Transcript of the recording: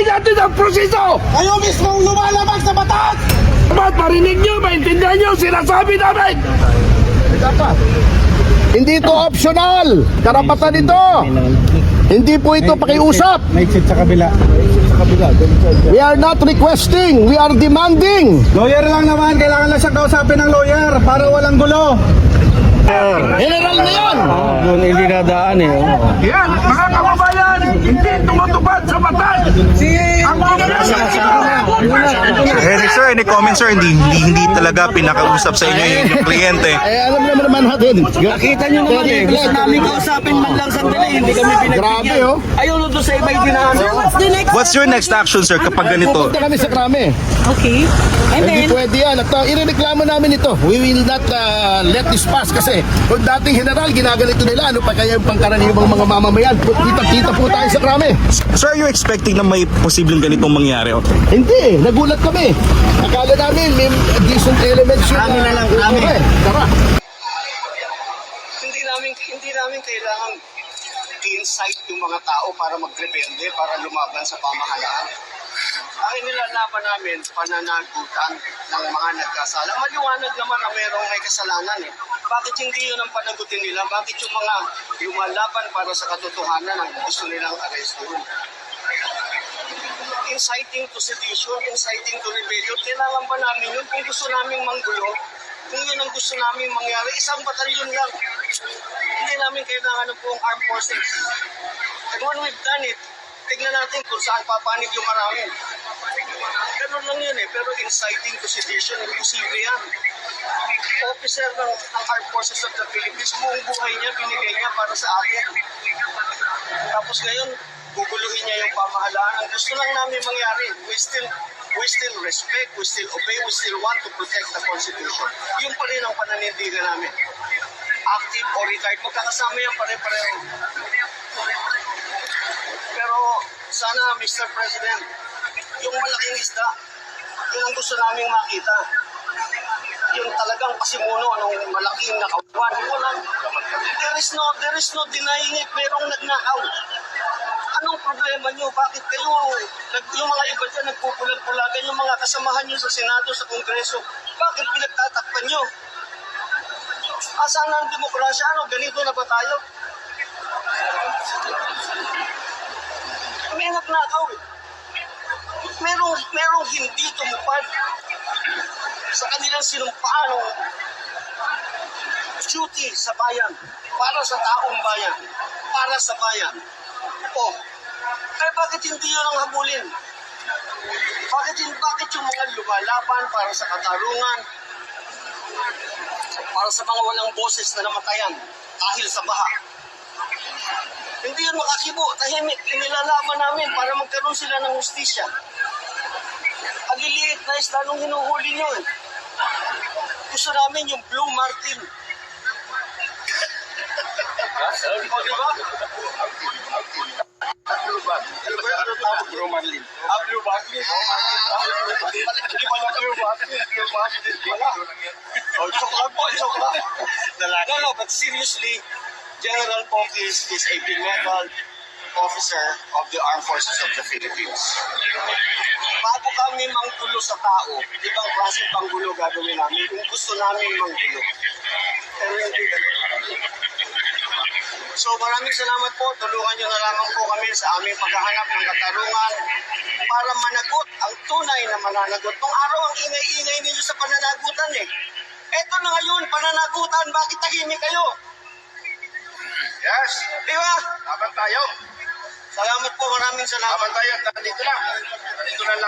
natin ang proseso! Kayo mismo lumalabag sa batas! Dapat marinig nyo, maintindihan nyo, sinasabi namin! Hindi ito optional. Karapatan ito. Hindi po ito pakiusap. May exit sa kabila. We are not requesting. We are demanding. Lawyer lang naman, kailangan lang siya kausapin ng lawyer para walang gulo. General na yan. Doon hindi nadaan eh. Yan, mga kababayan, hindi tumutupad sa batas! Ang mga Sir, any comments sir? Hindi talaga pinakausap sa inyo yung kliyente. Alam naman natin. Nakita nyo naman eh. Gusto namin kausapin man lang sandali. Hindi kami pinagbigyan. Grabe oh. Ayaw nyo doon sa iba yung dinaano. What's your next action sir kapag ganito? Pupunta kami sa krame. Okay. And Hindi then, pwede yan. At irereklamo namin ito. We will not let this pass kasi kung dating general, ginaganito nila. Ano pa kaya yung pangkaraniwang mga mamamayan? Kita po tayo sa krame. Sir, are you expecting na may posibleng ganitong mangyari? Hindi, nagulat kami. Akala namin may decent elements yun. Krame na lang, krame. Tara. Hindi namin kailangan i-incite yung mga tao para magrebelde, para lumaban sa pamahalaan. Ang inilalaban namin, pananagutan ng mga nagkasala. Maliwanag naman na merong may kasalanan eh. Bakit hindi yun ang panagutin nila? Bakit yung mga lumalaban para sa katotohanan ang gusto nilang arrestuin? Inciting to sedition, inciting to rebellion, kailangan ba namin yun? Kung gusto namin manggulo, kung yun ang gusto namin mangyari, isang batalyon lang. Hindi namin kailangan ng buong armed forces. And when we've done it, tignan natin kung saan papanig yung marami. Ganun lang yun eh, pero inciting to sedition, imposible yan. Officer ng Armed Forces of the Philippines, buong buhay niya, binigay niya para sa atin. Tapos ngayon, guguluhin niya yung pamahalaan. Ang gusto lang namin mangyari, we still respect, we still obey, we still want to protect the Constitution. Yung pa rin ang pananindigan namin. Active or retired, magkakasama yan pare-pareho. Pero sana, Mr. President, yung malaking isda, yun ang gusto naming makita. Yung talagang pasimuno ng malaking nakawan. There is no denying it. Merong nagnakaw. Anong problema nyo? Bakit kayo, yung mga iba dyan nagpupulag-pulagan, yung mga kasamahan nyo sa Senado, sa Kongreso, bakit pinagtatakpan nyo? Asan ang demokrasya? Ano, ganito na ba tayo? May nagnakaw eh. Merong hindi tumupad sa kanilang sinumpaan ng duty sa bayan, para sa taong bayan, para sa bayan. Kaya bakit hindi yun ang habulin? Bakit yung mga lumalaban para sa katarungan, para sa mga walang boses na namatayan dahil sa baha? Hindi yun makakibo, tahimik, inilalaban namin para magkaroon sila ng hustisya. Ang liliit na isla nung hinuhuli nyo eh. Gusto namin yung Blue Martin. O, diba? Blue Martin. Ano ba yung ano tawag? Blue Martin. Blue Martin. Hindi pala Blue Martin. Blue Martin pala. Joke lang po, joke lang. No, but seriously, General Pokis is a benevolent officer of the Armed Forces of the Philippines. Bago kami manggulo sa tao, ibang klaseng panggulo gagawin namin kung gusto namin manggulo. Pero hindi ganun. So maraming salamat po. Tulungan nyo na lamang po kami sa aming paghahanap ng katarungan para managot ang tunay na mananagot. Nung araw ang ingay-ingay ninyo sa pananagutan eh. Eto na ngayon, pananagutan, bakit tahimik kayo? Yes! Di ba? Laban tayo! Salamat po, maraming salamat. Laban tayo, nandito lang. Nandito lang.